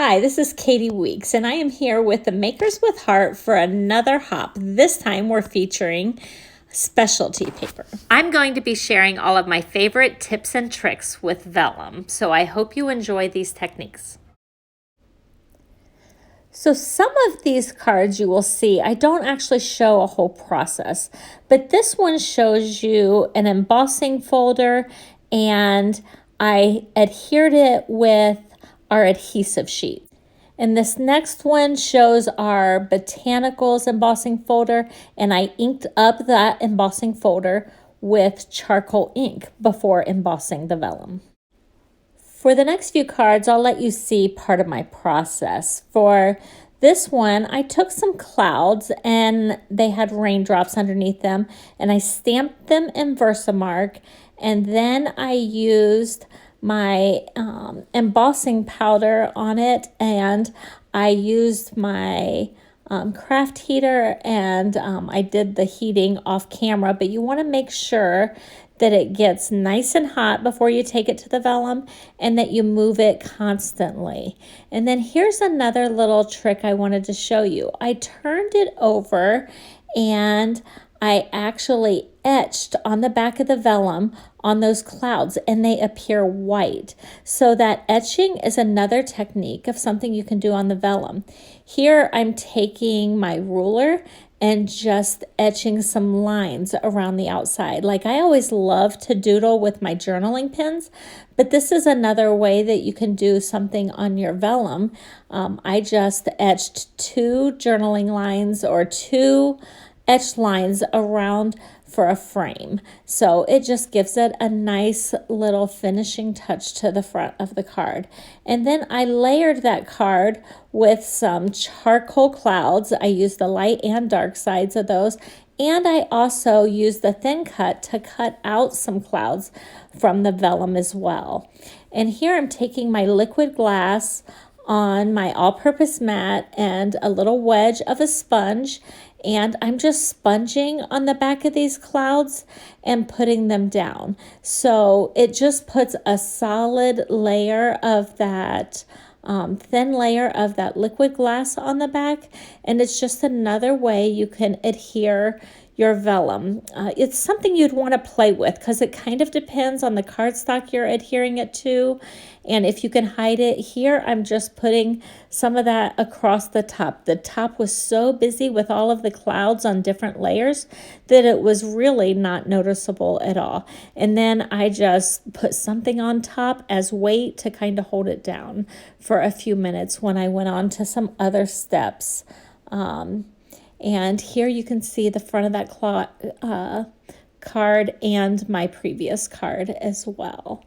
Hi, this is Katie Weeks, and I am here with the Makers with Heart for another hop. This time we're featuring specialty paper. I'm going to be sharing all of my favorite tips and tricks with Vellum, so I hope you enjoy these techniques. So some of these cards you will see, I don't actually show a whole process, but this one shows you an embossing folder, and I adhered it with our adhesive sheet. And this next one shows our Botanicals embossing folder, and I inked up that embossing folder with charcoal ink before embossing the vellum. For the next few cards, I'll let you see part of my process. For this one, I took some clouds and they had raindrops underneath them, and I stamped them in Versamark, and then I used my embossing powder on it, and I used my craft heater, and I did the heating off camera, but you want to make sure that it gets nice and hot before you take it to the vellum, and that you move it constantly. And then here's another little trick I wanted to show you. I turned it over and I actually etched on the back of the vellum on those clouds, and they appear white. So that etching is another technique of something you can do on the vellum. Here I'm taking my ruler and just etching some lines around the outside. Like I always love to doodle with my journaling pens, but this is another way that you can do something on your vellum. I just etched 2 journaling lines or 2 etched lines around for a frame. So it just gives it a nice little finishing touch to the front of the card. And then I layered that card with some charcoal clouds. I used the light and dark sides of those. And I also used the thin cut to cut out some clouds from the vellum as well. And here I'm taking my liquid glass on my all-purpose mat and a little wedge of a sponge, and I'm just sponging on the back of these clouds and putting them down. So it just puts a solid layer of that thin layer of that liquid glass on the back, and it's just another way you can adhere your vellum. It's something you'd want to play with because it kind of depends on the cardstock you're adhering it to, and if you can hide it. Here I'm just putting some of that across the top. The top was so busy with all of the clouds on different layers that it was really not noticeable at all. And then I just put something on top as weight to kind of hold it down for a few minutes when I went on to some other steps. And here you can see the front of that card and my previous card as well.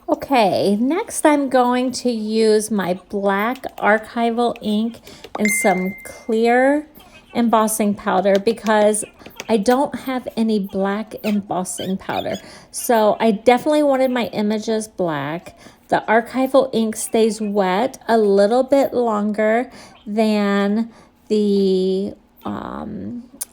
Okay, next I'm going to use my black Archival ink and some clear embossing powder because I don't have any black embossing powder. So I definitely wanted my images black. The Archival ink stays wet a little bit longer than the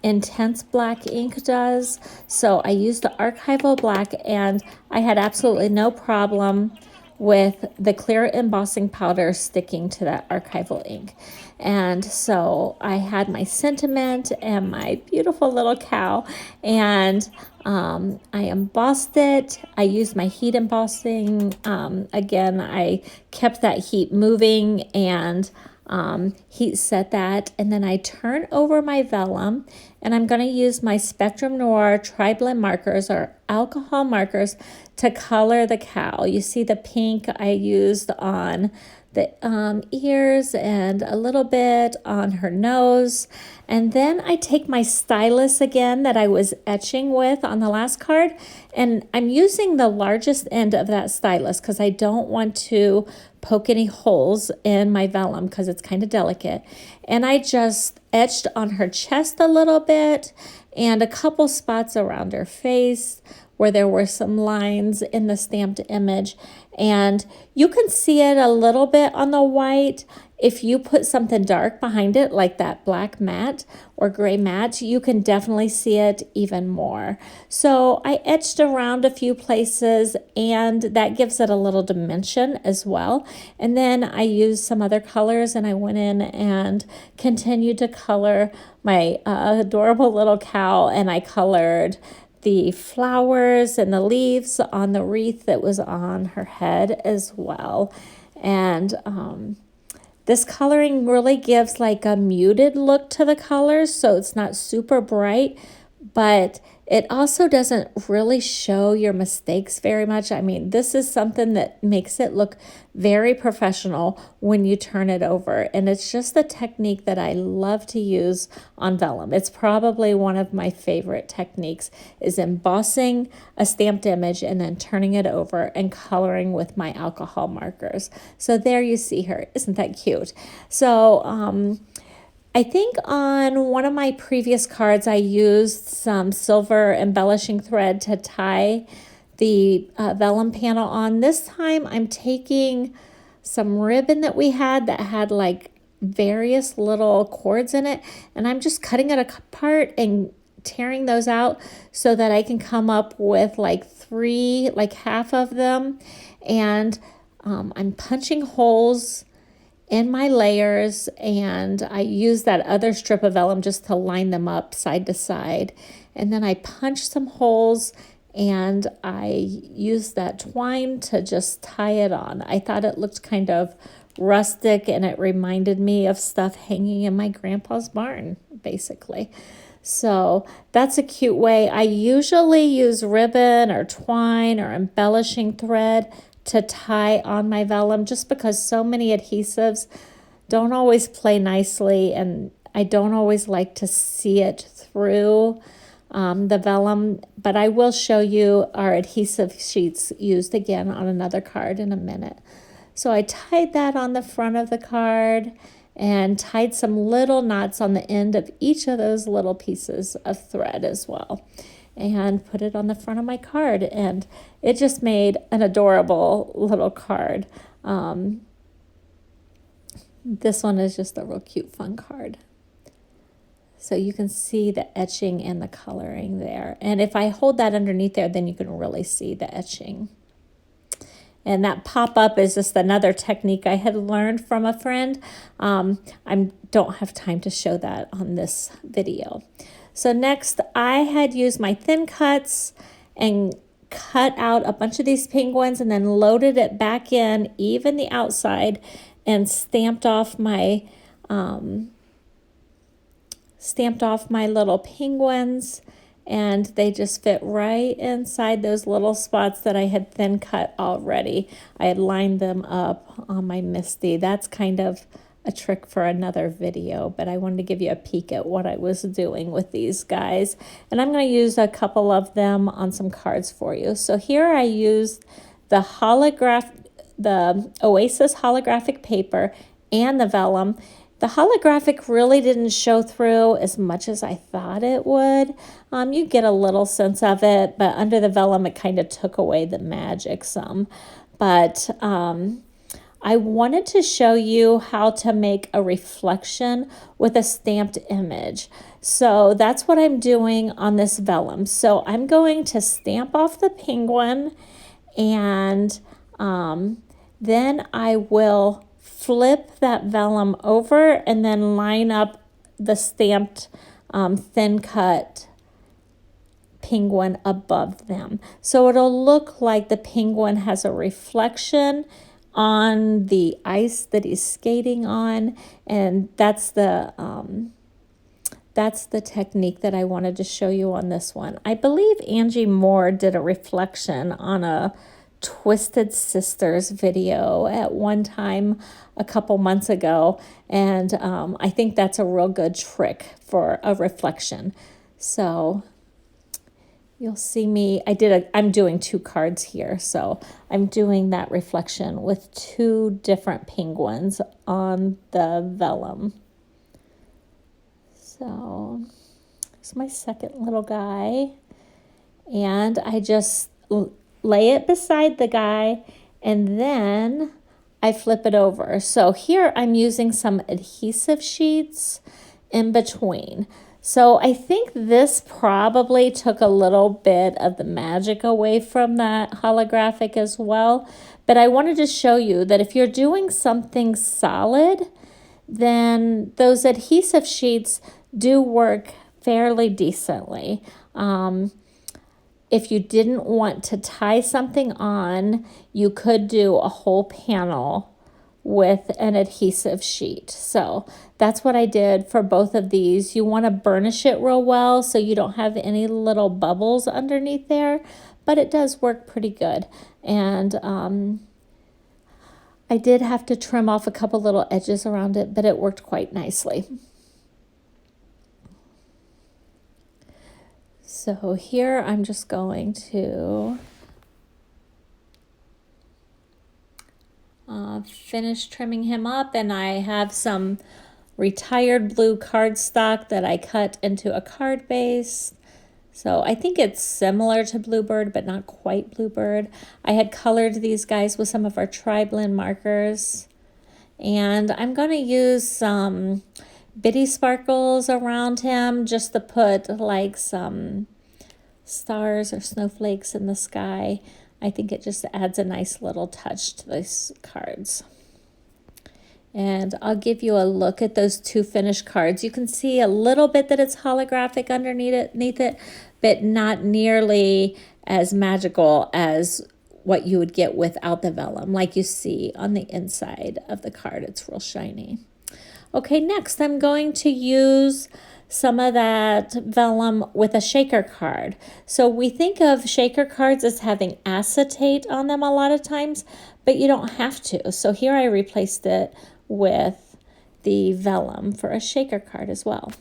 intense black ink does. So I used the Archival black, and I had absolutely no problem with the clear embossing powder sticking to that Archival ink. And so I had my sentiment and my beautiful little cow, and I embossed it. I used my heat embossing. Again, I kept that heat moving and heat set that, and then I turn over my vellum, and I'm going to use my Spectrum Noir Tri-Blend markers or alcohol markers to color the cow. You see the pink I used on the ears and a little bit on her nose. And then I take my stylus again that I was etching with on the last card, and I'm using the largest end of that stylus because I don't want to poke any holes in my vellum because it's kind of delicate. And I just etched on her chest a little bit and a couple spots around her face where there were some lines in the stamped image. And you can see it a little bit on the white. If you put something dark behind it, like that black matte or gray matte, you can definitely see it even more. So I etched around a few places, and that gives it a little dimension as well. And then I used some other colors, and I went in and continued to color my adorable little cow, and I colored the flowers and the leaves on the wreath that was on her head as well. And this coloring really gives like a muted look to the colors, so it's not super bright, but it also doesn't really show your mistakes very much. I mean, this is something that makes it look very professional when you turn it over. And it's just the technique that I love to use on vellum. It's probably one of my favorite techniques, is embossing a stamped image and then turning it over and coloring with my alcohol markers. So there you see her. Isn't that cute? So, I think on one of my previous cards, I used some silver embellishing thread to tie the vellum panel on. This time I'm taking some ribbon that we had that had like various little cords in it, and I'm just cutting it apart and tearing those out so that I can come up with like half of them. And I'm punching holes in my layers, and I use that other strip of vellum just to line them up side to side. And then I punch some holes, and I use that twine to just tie it on. I thought it looked kind of rustic, and it reminded me of stuff hanging in my grandpa's barn, basically. So that's a cute way. I usually use ribbon or twine or embellishing thread to tie on my vellum, just because so many adhesives don't always play nicely, and I don't always like to see it through the vellum. But I will show you our adhesive sheets used again on another card in a minute. So I tied that on the front of the card and tied some little knots on the end of each of those little pieces of thread as well, and put it on the front of my card, and it just made an adorable little card. This one is just a real cute, fun card. So you can see the etching and the coloring there. And if I hold that underneath there, then you can really see the etching. And that pop-up is just another technique I had learned from a friend. I don't have time to show that on this video. So next, I had used my thin cuts and cut out a bunch of these penguins and then loaded it back in, even the outside, and stamped off my little penguins, and they just fit right inside those little spots that I had thin cut already. I had lined them up on my Misty. That's kind of a trick for another video, but I wanted to give you a peek at what I was doing with these guys. And I'm going to use a couple of them on some cards for you. So here I used the Oasis holographic paper and the vellum. The holographic really didn't show through as much as I thought it would. You get a little sense of it, but under the vellum it kind of took away the magic some. But I wanted to show you how to make a reflection with a stamped image. So that's what I'm doing on this vellum. So I'm going to stamp off the penguin, and then I will flip that vellum over and then line up the stamped thin cut penguin above them. So it'll look like the penguin has a reflection on the ice that he's skating on, and that's the technique that I wanted to show you on this one. I believe Angie Moore did a reflection on a Twisted Sisters video at one time a couple months ago, and I think that's a real good trick for a reflection. So you'll see me, I'm doing two cards here, so I'm doing that reflection with two different penguins on the vellum. So here's my second little guy, And I just lay it beside the guy, and then I flip it over. So here I'm using some adhesive sheets in between. So I think this probably took a little bit of the magic away from that holographic as well. But I wanted to show you that if you're doing something solid, then those adhesive sheets do work fairly decently. If you didn't want to tie something on, you could do a whole panel with an adhesive sheet. So that's what I did for both of these. You want to burnish it real well so you don't have any little bubbles underneath there, but it does work pretty good. And I did have to trim off a couple little edges around it, but it worked quite nicely. So here I'm just going to finish trimming him up, and I have some retired blue cardstock that I cut into a card base. So I think it's similar to Bluebird, but not quite Bluebird. I had colored these guys with some of our tri-blend markers. And I'm going to use some bitty sparkles around him just to put like some stars or snowflakes in the sky. I think it just adds a nice little touch to these cards. And I'll give you a look at those two finished cards. You can see a little bit that it's holographic underneath it, but not nearly as magical as what you would get without the vellum. Like you see on the inside of the card, it's real shiny. Okay, next I'm going to use some of that vellum with a shaker card. So we think of shaker cards as having acetate on them a lot of times, but you don't have to. So here I replaced it with the vellum for a shaker card as well.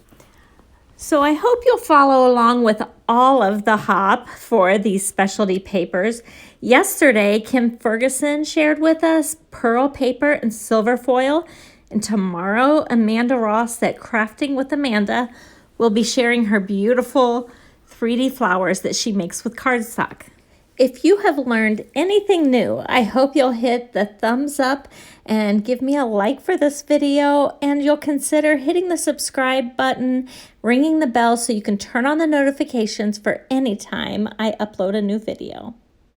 So I hope you'll follow along with all of the hop for these specialty papers. Yesterday, Kim Ferguson shared with us pearl paper and silver foil. And tomorrow, Amanda Ross at Crafting with Amanda will be sharing her beautiful 3D flowers that she makes with cardstock. If you have learned anything new, I hope you'll hit the thumbs up and give me a like for this video, and you'll consider hitting the subscribe button, ringing the bell so you can turn on the notifications for any time I upload a new video.